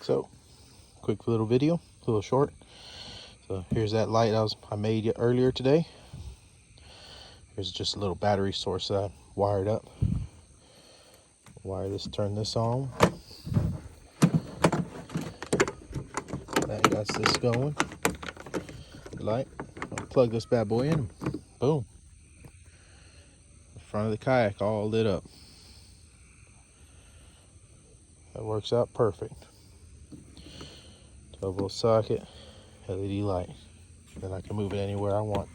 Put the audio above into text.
So, quick little video, a little short. So here's that light I made earlier today. Here's just a little battery source that I wired up. Turn this on. That got this going. Light. I'll plug this bad boy in. Boom. The front of the kayak all lit up. That works out perfect. 12-volt socket, LED light. Then I can move it anywhere I want.